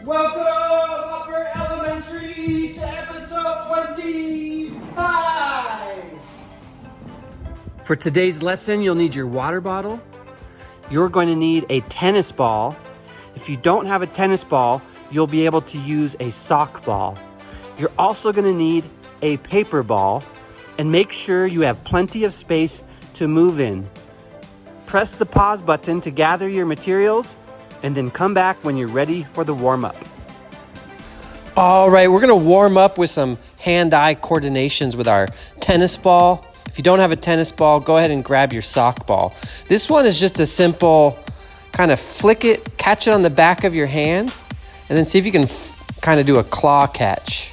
Welcome, Upper Elementary, to episode 25. For today's lesson, you'll need your water bottle. You're going to need a tennis ball. If you don't have a tennis ball, you'll be able to use a sock ball. You're also going to need a paper ball, and make sure you have plenty of space to move in. Press the pause button to gather your materials, and then come back when you're ready for the warm-up. All right, we're gonna warm up with some hand-eye coordinations with our tennis ball. If you don't have a tennis ball, go ahead and grab your sock ball. This one is just a simple kind of flick it, catch it on the back of your hand, and then see if you can kind of do a claw catch.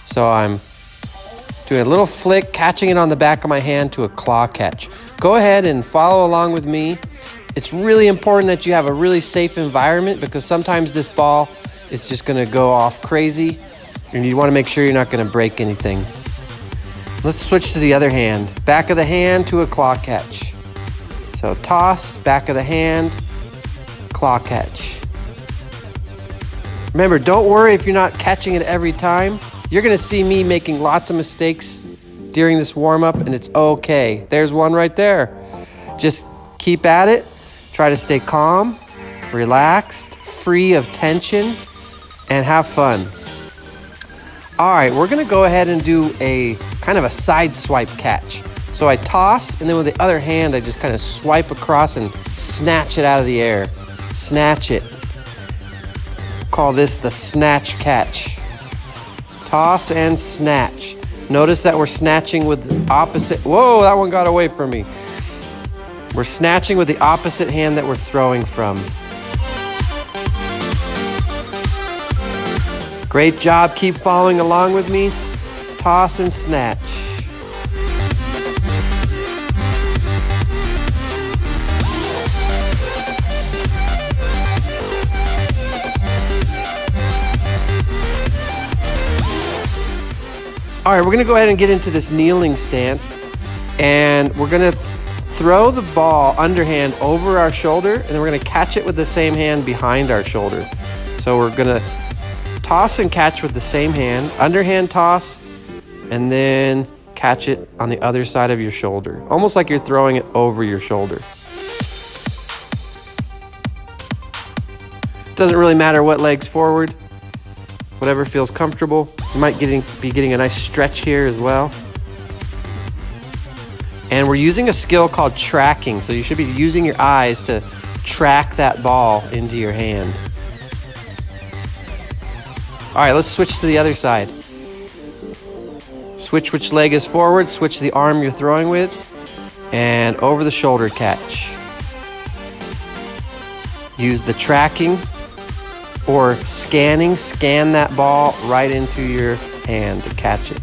So I'm doing a little flick, catching it on the back of my hand to a claw catch. Go ahead and follow along with me. It's really important that you have a really safe environment because sometimes this ball is just gonna go off crazy and you wanna make sure you're not gonna break anything. Let's switch to the other hand. Back of the hand to a claw catch. So toss, back of the hand, claw catch. Remember, don't worry if you're not catching it every time. You're gonna see me making lots of mistakes during this warm-up and it's okay. There's one right there. Just keep at it. Try to stay calm, relaxed, free of tension, and have fun. All right, we're gonna go ahead and do a kind of a side swipe catch. So I toss, and then with the other hand, I just kind of swipe across and snatch it out of the air. Snatch it. Call this the snatch catch. Toss and snatch. Notice that we're snatching with the opposite. Whoa, that one got away from me. We're snatching with the opposite hand that we're throwing from. Great job. Keep following along with me. Toss and snatch. All right, we're gonna go ahead and get into this kneeling stance, and we're gonna throw the ball underhand over our shoulder, and then we're gonna catch it with the same hand behind our shoulder. So we're gonna toss and catch with the same hand, underhand toss, and then catch it on the other side of your shoulder, almost like you're throwing it over your shoulder. Doesn't really matter what leg's forward, whatever feels comfortable. You might be getting a nice stretch here as well. And we're using a skill called tracking, so you should be using your eyes to track that ball into your hand. All right, let's switch to the other side. Switch which leg is forward, switch the arm you're throwing with, and over the shoulder catch. Use the tracking or scanning, scan that ball right into your hand to catch it.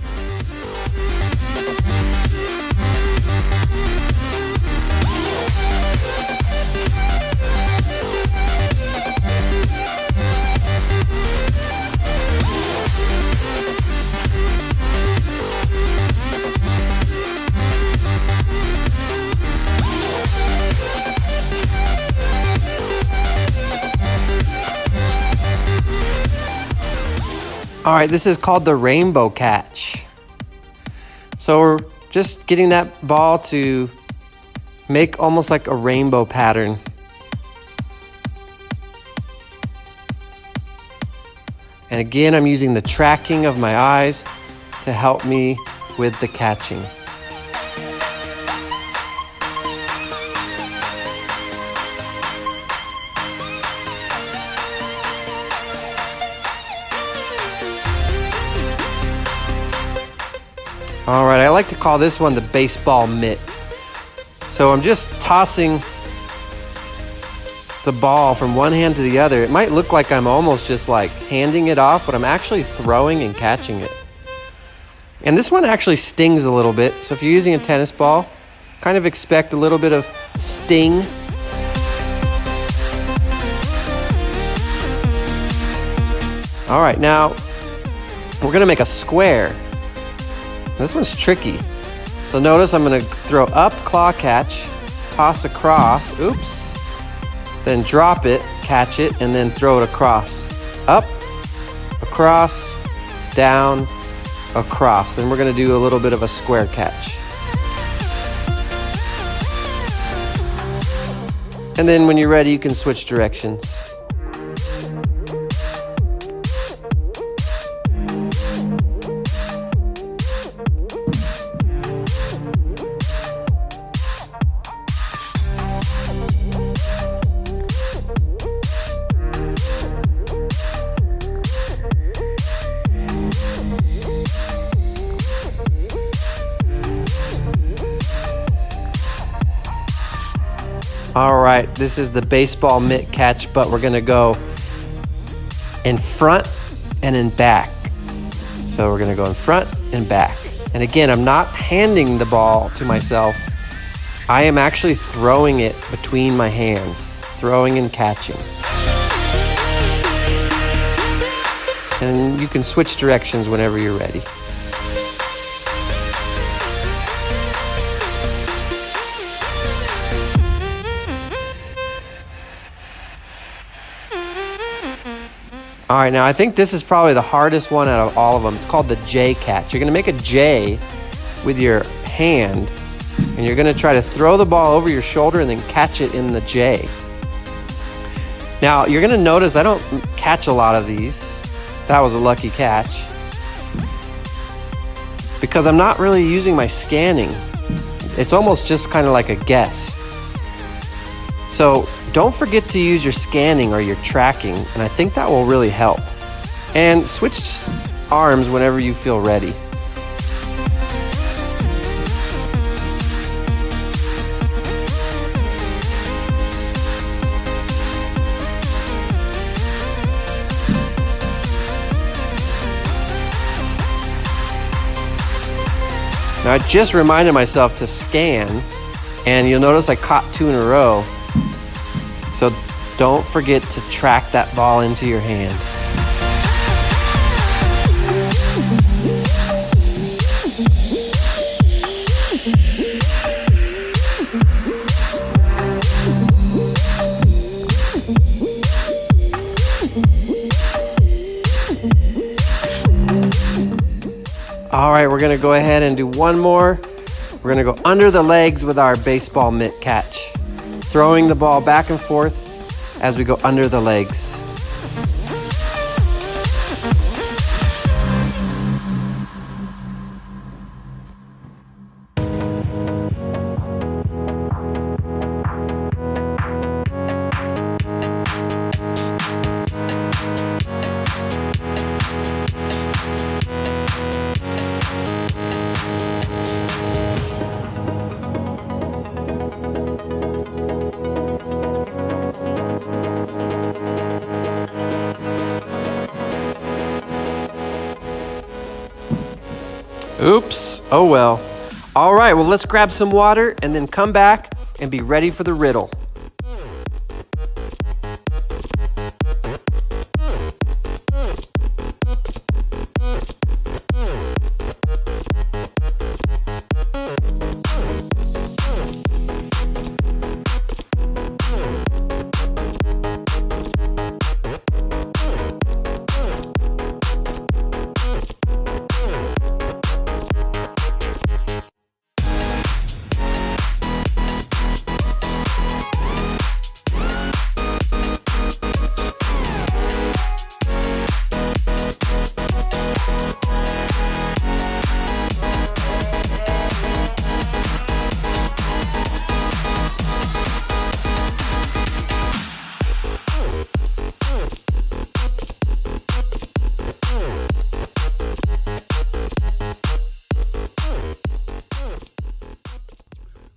All right, this is called the rainbow catch. So we're just getting that ball to make almost like a rainbow pattern. And again, I'm using the tracking of my eyes to help me with the catching. All right, I like to call this one the baseball mitt. So I'm just tossing the ball from one hand to the other. It might look like I'm almost just like handing it off, but I'm actually throwing and catching it. And this one actually stings a little bit. So if you're using a tennis ball, kind of expect a little bit of sting. All right, now we're gonna make a square. This one's tricky. So notice I'm gonna throw up, claw catch, toss across, oops, then drop it, catch it, and then throw it across. Up, across, down, across. And we're gonna do a little bit of a square catch. And then when you're ready, you can switch directions. All right, this is the baseball mitt catch, but we're gonna go in front and in back. So we're gonna go in front and back. And again, I'm not handing the ball to myself. I am actually throwing it between my hands, throwing and catching. And you can switch directions whenever you're ready. All right, now I think this is probably the hardest one out of all of them. It's called the J catch. You're gonna make a J with your hand, and you're gonna try to throw the ball over your shoulder and then catch it in the J. Now, you're gonna notice I don't catch a lot of these. That was a lucky catch. Because I'm not really using my scanning. It's almost just kind of like a guess. So don't forget to use your scanning or your tracking, and I think that will really help. And switch arms whenever you feel ready. Now I just reminded myself to scan, and you'll notice I caught 2 in a row. So don't forget to track that ball into your hand. All right, we're gonna go ahead and do one more. We're gonna go under the legs with our baseball mitt catch, throwing the ball back and forth as we go under the legs. Oops, oh well. All right, well, let's grab some water and then come back and be ready for the riddle.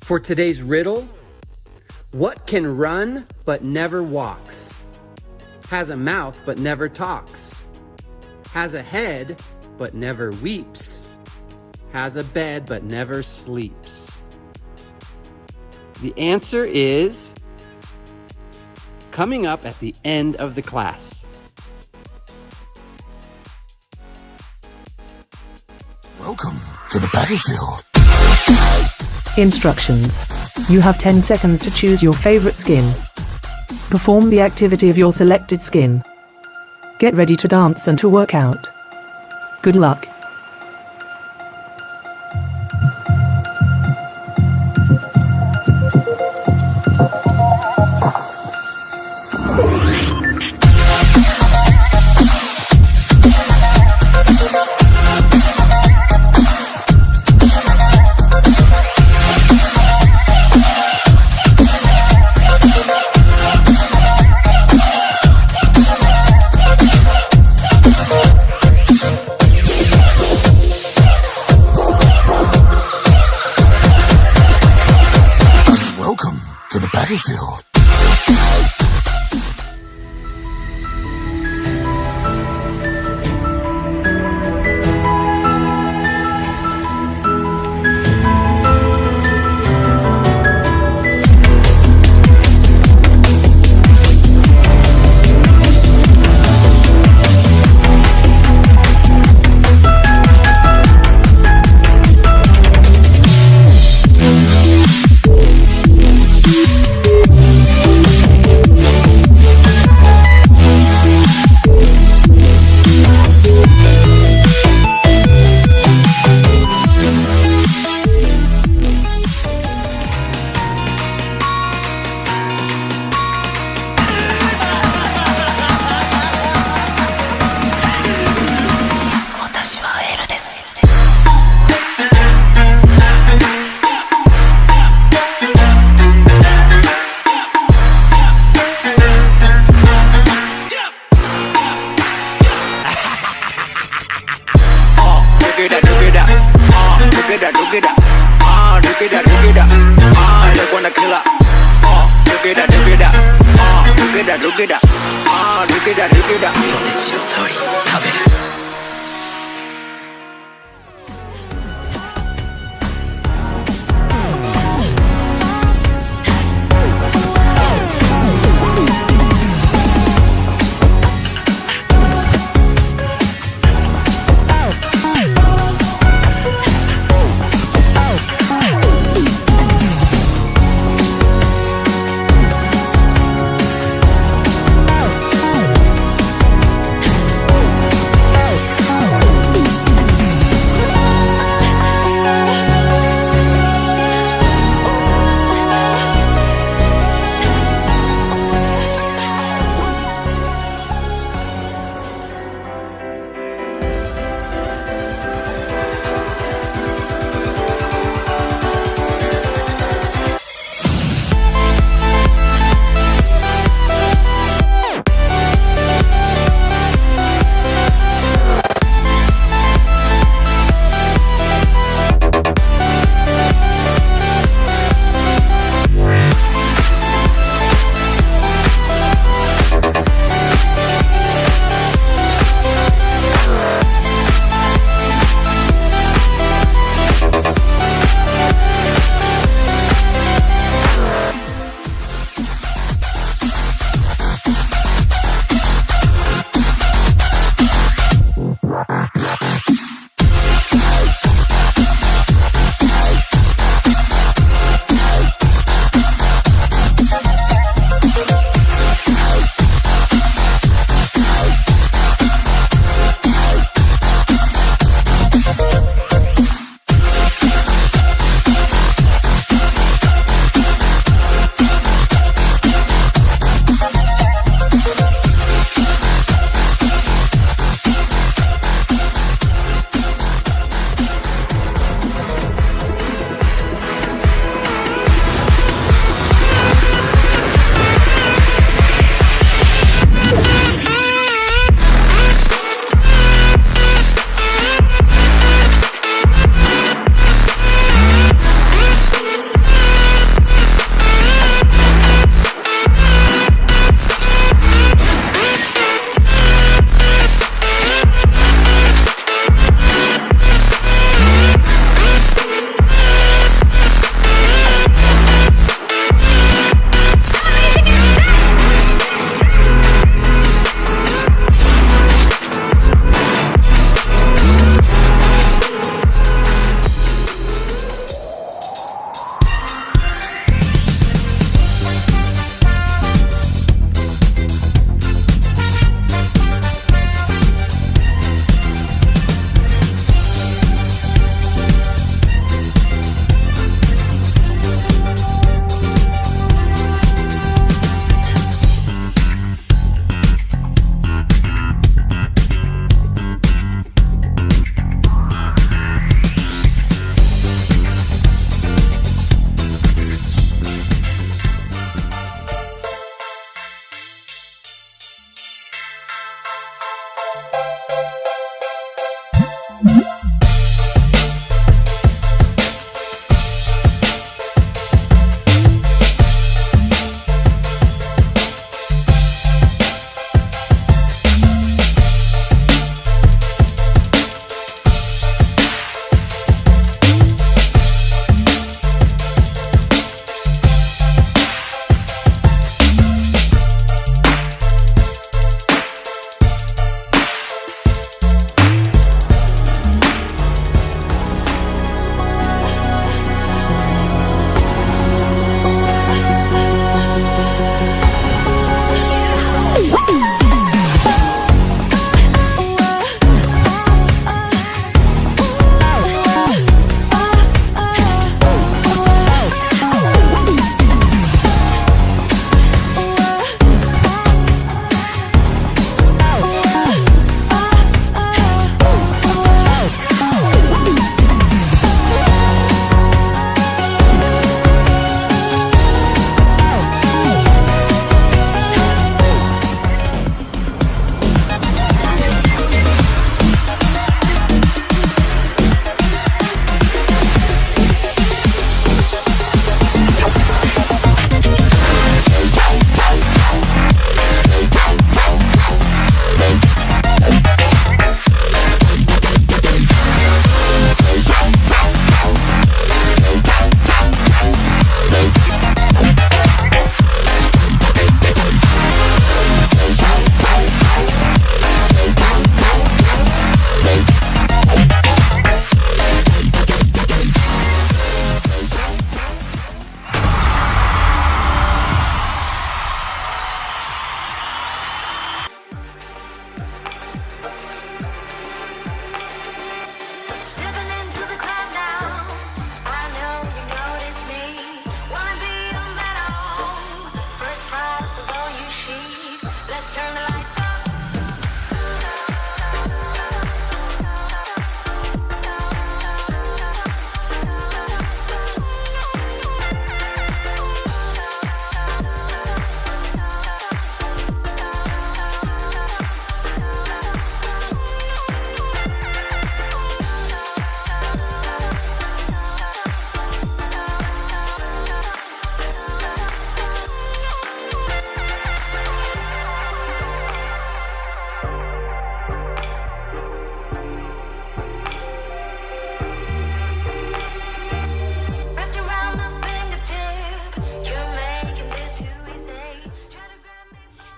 For today's riddle, what can run but never walks? Has a mouth but never talks? Has a head but never weeps? Has a bed but never sleeps? The answer is coming up at the end of the class. Welcome to the battlefield. Instructions. You have 10 seconds to choose your favorite skin. Perform the activity of your selected skin. Get ready to dance and to work out. Good luck. Welcome to the battlefield. Look at that.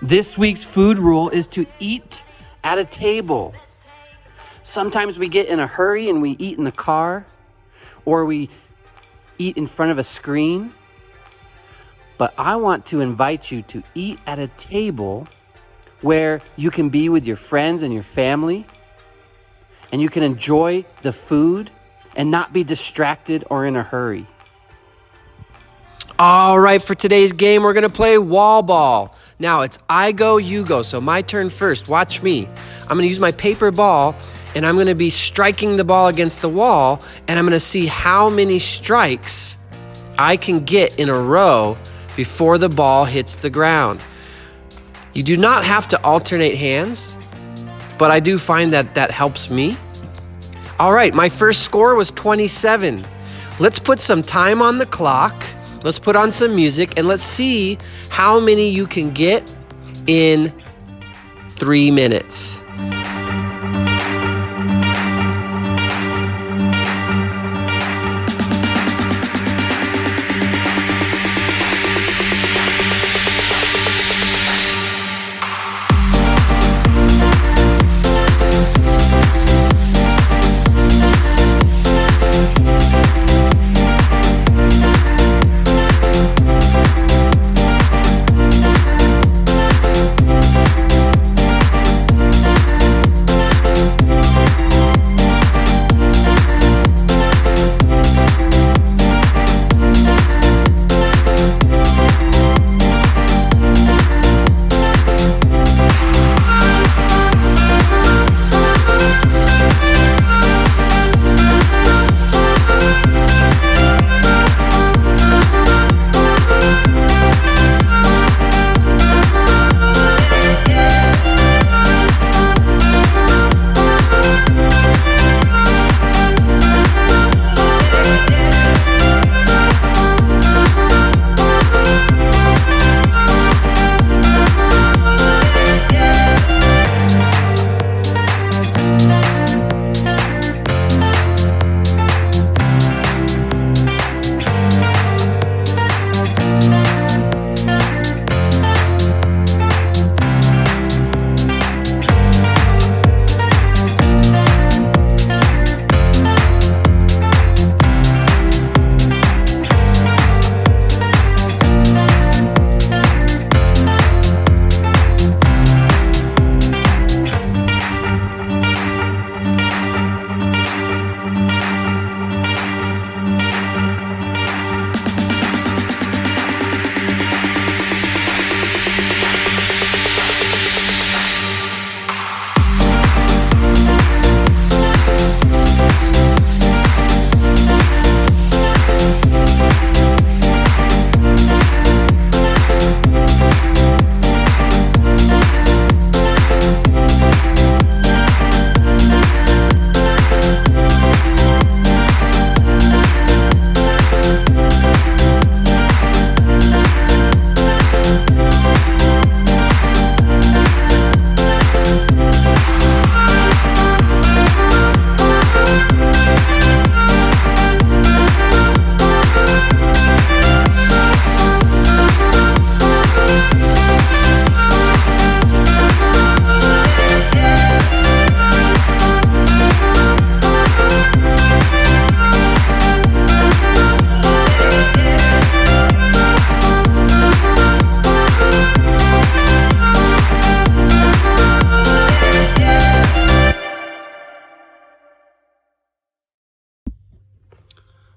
This week's food rule is to eat at a table. Sometimes we get in a hurry and we eat in the car, or we eat in front of a screen. But I want to invite you to eat at a table where you can be with your friends and your family, and you can enjoy the food and not be distracted or in a hurry. All right, for today's game, we're going to play wall ball. Now, it's I go, you go, so my turn first. Watch me. I'm going to use my paper ball, and I'm going to be striking the ball against the wall, and I'm going to see how many strikes I can get in a row before the ball hits the ground. You do not have to alternate hands, but I do find that that helps me. All right, my first score was 27. Let's put some time on the clock. Let's put on some music, and let's see how many you can get in 3 minutes.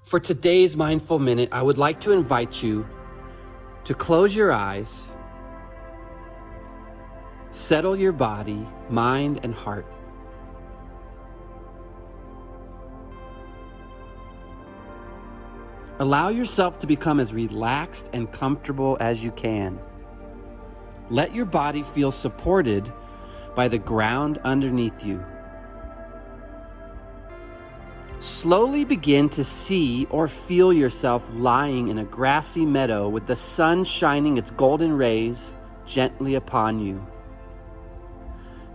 For today's Mindful Minute, I would like to invite you to close your eyes, settle your body, mind, and heart. Allow yourself to become as relaxed and comfortable as you can. Let your body feel supported by the ground underneath you. Slowly begin to see or feel yourself lying in a grassy meadow with the sun shining its golden rays gently upon you.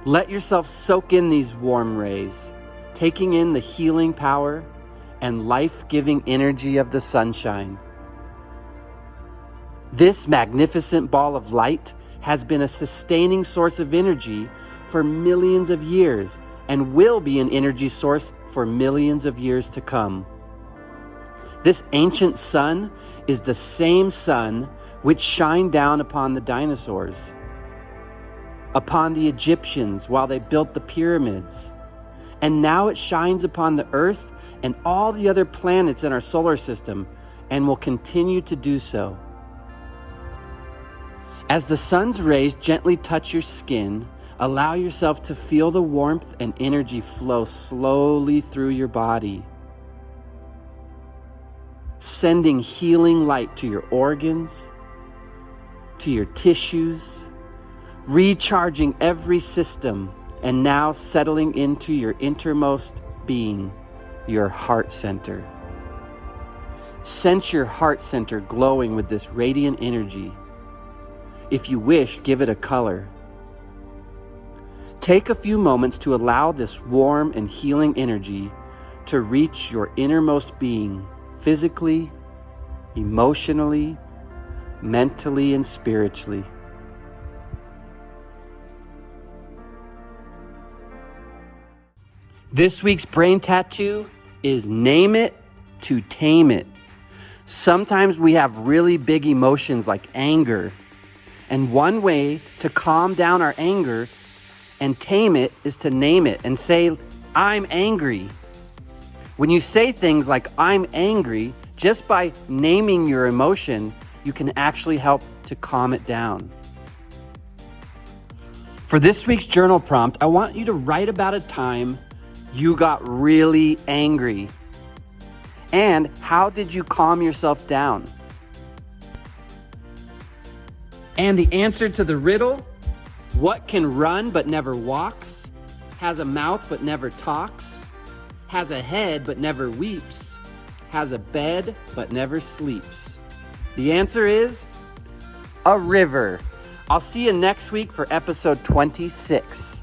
Let yourself soak in these warm rays, taking in the healing power and life-giving energy of the sunshine. This magnificent ball of light has been a sustaining source of energy for millions of years and will be an energy source for millions of years to come. This ancient sun is the same sun which shined down upon the dinosaurs, upon the Egyptians while they built the pyramids, and now it shines upon the Earth and all the other planets in our solar system and will continue to do so. As the sun's rays gently touch your skin, allow yourself to feel the warmth and energy flow slowly through your body, sending healing light to your organs, to your tissues, recharging every system, and now settling into your innermost being, your heart center. Sense your heart center glowing with this radiant energy. If you wish, give it a color. Take a few moments to allow this warm and healing energy to reach your innermost being, physically, emotionally, mentally, and spiritually. This week's brain tattoo is name it to tame it. Sometimes we have really big emotions like anger. And one way to calm down our anger and tame it is to name it and say, I'm angry. When you say things like, I'm angry, just by naming your emotion, you can actually help to calm it down. For this week's journal prompt, I want you to write about a time you got really angry. And how did you calm yourself down? And the answer to the riddle, what can run but never walks, has a mouth but never talks, has a head but never weeps, has a bed but never sleeps? The answer is a river. I'll see you next week for episode 26.